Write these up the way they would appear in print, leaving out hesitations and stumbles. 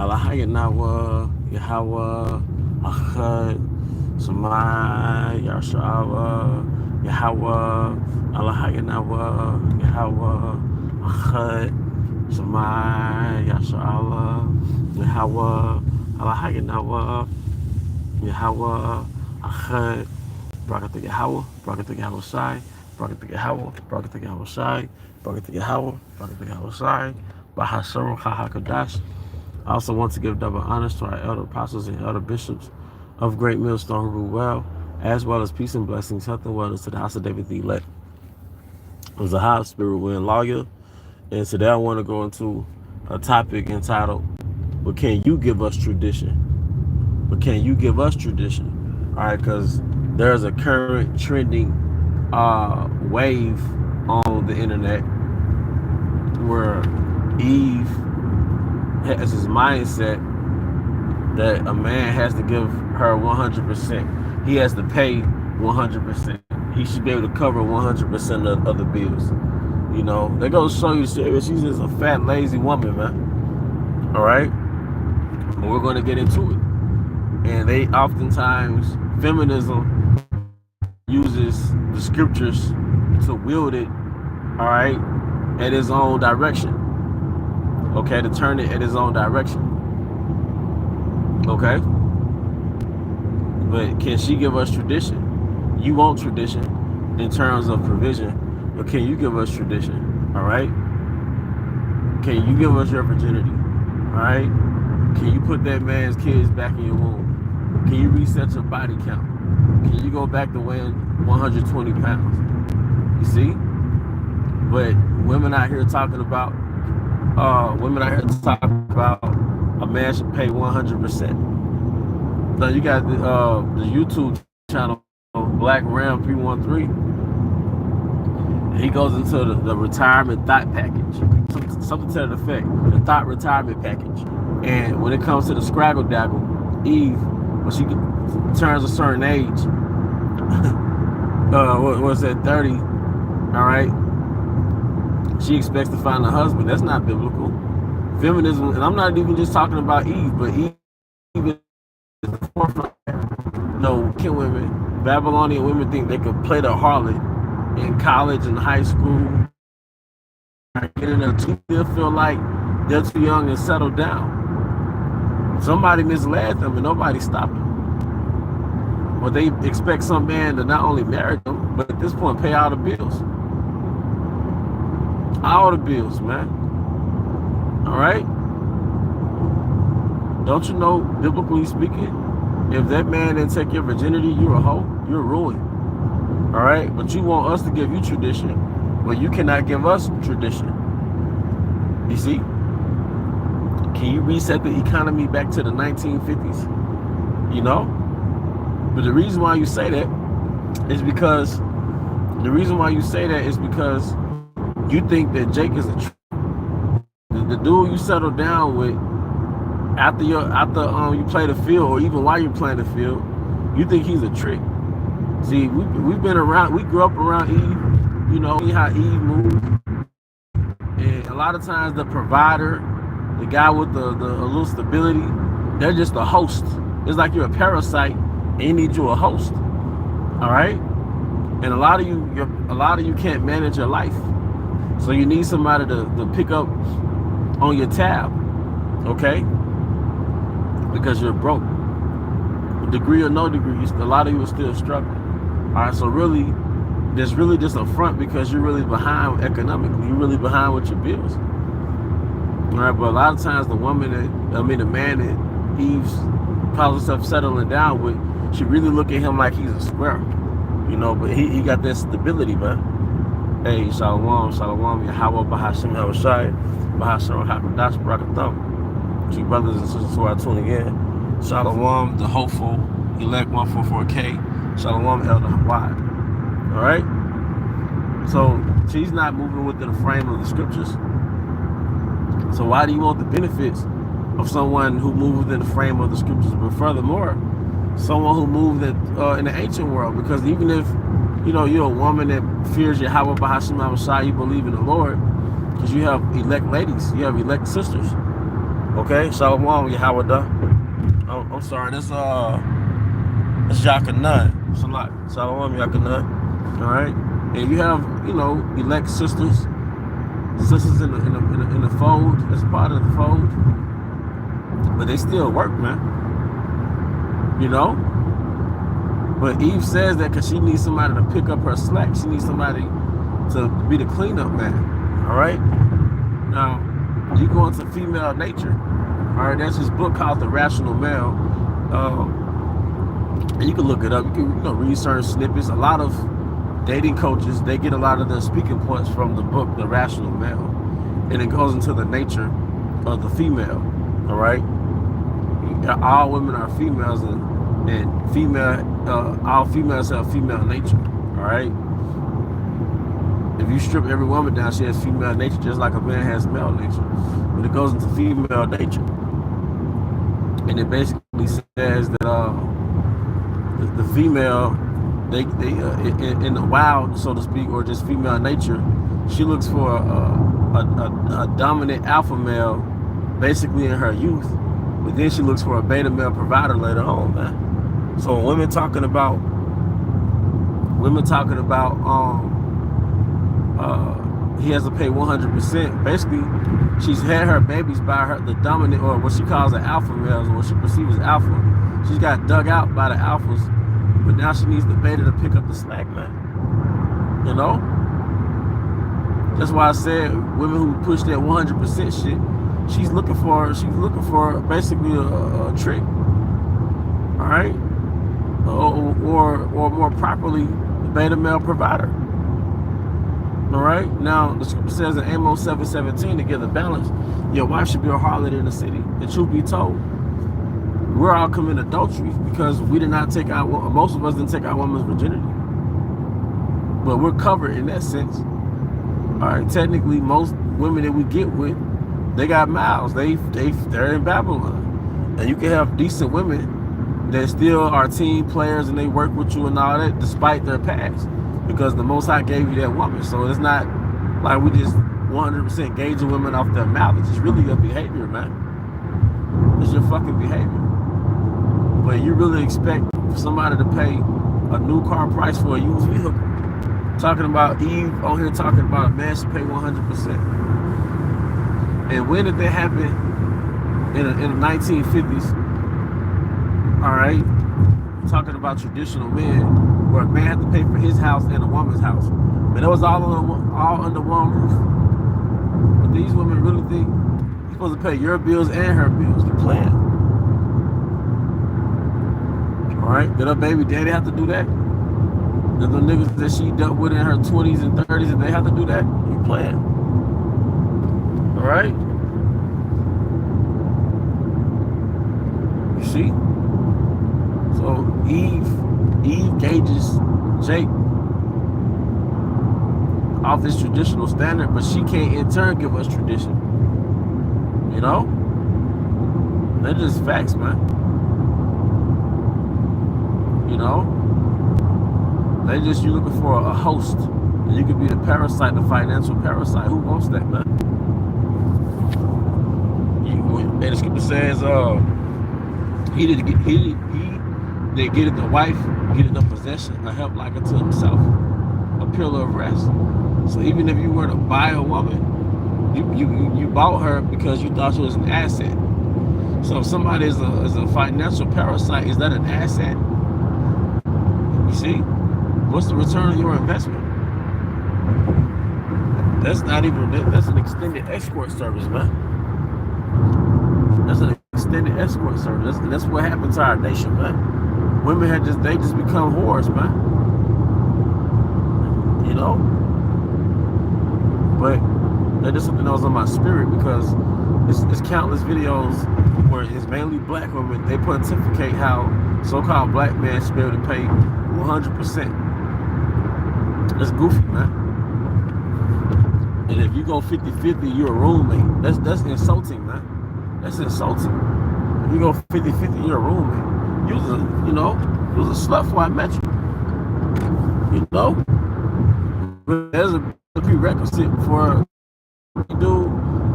Alahayanawa, Yahweh, Achad, Samai, Yasha'Allah, Yahweh, Alahayanawa, Yahweh, Achad, Samai, Yasha'Allah, Yahweh, Alahayanawa, Yahweh, Achad, Brakata Yahweh, Brakata Yahweh Sai, Brakata Yahweh, Brakata Yahweh Sai, Brakata Yahweh, Brakata Yahweh Sai, Bahasharu Hahakadash. I also want to give double honors to our elder apostles and elder bishops of Great Millstone who rule as well as peace and blessings, health and wellness to the house of David the elect. I was a high spirit wind lawyer, and today I want to go into a topic entitled, "But can you give us tradition?" But can you give us tradition? All right, because there's a current trending wave on the internet where Eve has his mindset that a man has to give her 100%. He has to pay 100%. He should be able to cover 100% of the bills. You know, they go show you she's just a fat, lazy woman, man. All right? We're going to get into it. And they oftentimes, feminism uses the scriptures to wield it, all right, at his own direction. Okay, to turn it at his own direction. Okay? But can she give us tradition? You want tradition in terms of provision, but can you give us tradition? All right? Can you give us your virginity? All right? Can you put that man's kids back in your womb? Can you reset your body count? Can you go back to weighing 120 pounds? You see? But women out here talking about a man should pay 100%. Now you got the YouTube channel Black Ram 313. He goes into the retirement thought package, something to that effect, the thought retirement package. And when it comes to the Scraggle Daggle, Eve, when she turns a certain age, what's that, 30, all right, she expects to find a husband. That's not biblical. Feminism, and I'm not even just talking about Eve, but Eve is the forefront. No, can women, Babylonian women think they could play the harlot in college and high school, get in there too, they'll feel like they're too young and settle down. Somebody misled them and nobody stopped them. But they expect some man to not only marry them, but at this point pay all the bills. All the bills, man. All right? Don't you know, biblically speaking, if that man didn't take your virginity, you're a hoe, you're ruined. All right? But you want us to give you tradition, but you cannot give us tradition. You see? Can you reset the economy back to the 1950s? You know? But the reason why you say that is because you think that Jake is a trick. The dude you settle down with after you play the field, or even while you're playing the field, you think he's a trick. See, we've been around, we grew up around Eve, you know, how Eve moved. And a lot of times the provider, the guy with the little stability, they're just a host. It's like you're a parasite and you need you a host. All right? And a lot of you can't manage your life. So you need somebody to pick up on your tab, okay? Because you're broke. Degree or no degree, a lot of you are still struggling. All right, so really, there's really just a front because you're really behind economically. You're really behind with your bills. All right, but a lot of times the man that Eve's calls herself settling down with, she really look at him like he's a square. You know, but he got that stability, man. Hey, Shalom, Yahweh, Bahashim, Havashai, Bahashim, Hakadash, Barakatham. To brothers and sisters who are tuning in, Shalom, the hopeful, elect 144K, Shalom, Elder Hawad. All right? So, she's not moving within the frame of the scriptures. So why do you want the benefits of someone who moved within the frame of the scriptures? But furthermore, someone who moved in the ancient world, because even if you're a woman that fears Yahweh Bahashim Havashai, you believe in the Lord, because you have elect ladies, you have elect sisters, Okay, Shalom Yahweh. I'm sorry, that's Yakanut. Shalom Yakanut. All right, and you have elect sisters in the fold. That's part of the fold, but they still work, man. But Eve says that because she needs somebody to pick up her slack. She needs somebody to be the cleanup man. All right. Now you go into female nature. All right, there's this book called The Rational Male. And you can look it up. You can read certain snippets. A lot of dating coaches, they get a lot of their speaking points from the book The Rational Male, and it goes into the nature of the female. All right, all women are females, and all females have female nature. All right, if you strip every woman down, she has female nature, just like a man has male nature. But it goes into female nature, and it basically says that the female, they in the wild, so to speak, or just female nature, she looks for a dominant alpha male, basically in her youth, but then she looks for a beta male provider later on, man. So when women talking about he has to pay 100%. Basically, she's had her babies by the dominant, or what she calls the alpha males, or what she perceives as alpha. She's got dug out by the alphas, but now she needs the beta to pick up the slack, man. That's why I said women who push that 100% shit, she's looking for basically a trick. All right, or more properly, the beta male provider. All right. Now the scripture says in Amos 7:17, to give the balance, your wife should be a harlot in the city. The truth be told, we're all committing adultery because we did not take most of us didn't take our woman's virginity. But we're covered in that sense. All right. Technically, most women that we get with, they got mouths. They're in Babylon, and you can have decent women that still are team players and they work with you and all that, despite their past. Because the Most High gave you that woman. So it's not like we just 100% gauging women off their mouth. It's just really your behavior, man. It's your fucking behavior. But you really expect somebody to pay a new car price for a used vehicle. Talking about Eve on here talking about a man should pay 100%. And when did that happen? In the 1950s. All right. Talking about traditional men, where a man had to pay for his house and a woman's house, but it was all under one roof. But these women really think you're supposed to pay your bills and her bills. You're playing. All right, did her baby daddy have to do that? Did the niggas that she dealt with in her 20s and 30s, did they have to do that? You're playing. All right. You see? So Eve gauges Jake off this traditional standard, but she can't in turn give us tradition. They're just facts, man. You're looking for a host, and you could be the parasite, the financial parasite. Who wants that, man? And the scripture says, they get it the wife, get it the possession, a help like unto himself, a pillar of rest. So even if you were to buy a woman, you bought her because you thought she was an asset. So if somebody is a financial parasite, is that an asset? You see? What's the return of your investment? That's an extended escort service, man. That's an extended escort service. That's what happened to our nation, man. Women they just become whores, man. But that is something that was on my spirit, because it's countless videos where it's mainly black women. They pontificate how so-called black men should be able to pay 100%. That's goofy, man. And if you go 50-50, you're a roommate. That's insulting, man. That's insulting. If you go 50-50, you're a roommate. You was a slut before I met you. But there's a prerequisite for you do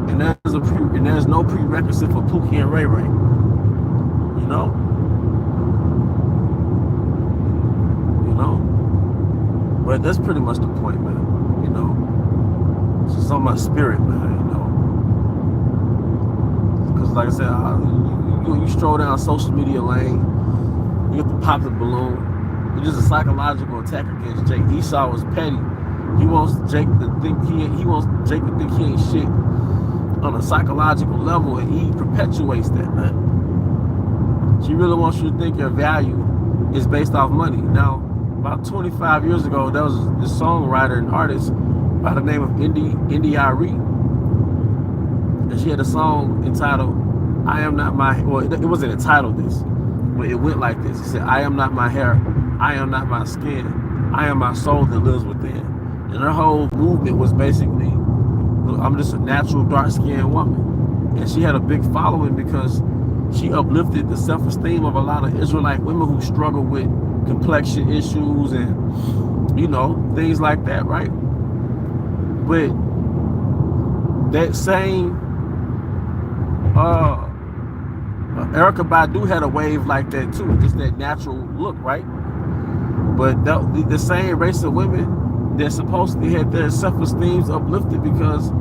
and there's no prerequisite for Pookie and Ray Ray. You know, but that's pretty much the point, man. You know, it's just on my spirit, man. You know, because like I said, you stroll down social media lane, you get to pop the balloon. It's just a psychological attack against Jake. Esau was petty. He wants Jake to think he ain't shit on a psychological level, and he perpetuates that, man. She really wants you to think your value is based off money. Now, about 25 years ago, there was this songwriter and artist by the name of Indy Ari, and she had a song entitled "I Am Not My." Well, it wasn't entitled this, but it went like this. It said, "I am not my hair, I am not my skin, I am my soul that lives within." And her whole movement was basically, I'm just a natural dark-skinned woman. And she had a big following because she uplifted the self-esteem of a lot of Israelite women who struggle with complexion issues and, you know, things like that, right? But that same Erykah Badu had a wave like that too, just that natural look, right? But the same race of women, they're supposed to have their self-esteem uplifted because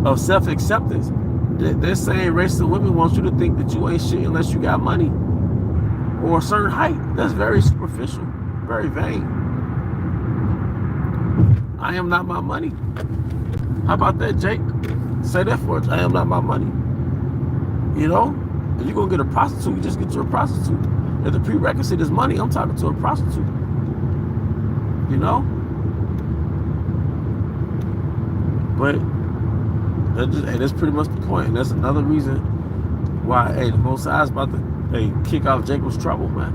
of self-acceptance. That same race of women wants you to think that you ain't shit unless you got money or a certain height. That's very superficial, very vain. I am not my money. How about that, Jake? Say that for us. I am not my money. You know, if you're gonna get a prostitute, you just get you a prostitute. If the prerequisite is money, I'm talking to a prostitute. You know? But that's pretty much the point. And that's another reason why, the Most High is about to kick off Jacob's trouble, man.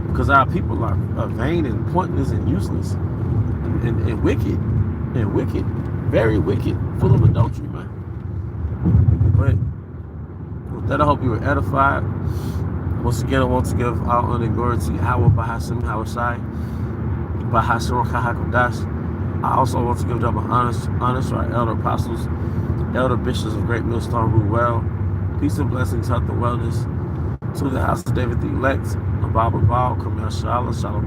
Because our people are vain and pointless and useless and wicked. And wicked. Very wicked. Full of adultery, man. But with that, I hope you were edified. Once again, I want to give all honor and glory to Yahweh Bahashem Hawashai. Bahashem Kahakodash. I also want to give double honors to our elder apostles, elder bishops of Great Millstone rule well. Peace and blessings, health and wellness to the house of David the elect, Abba Baal, Kamel Shalom, Shalom.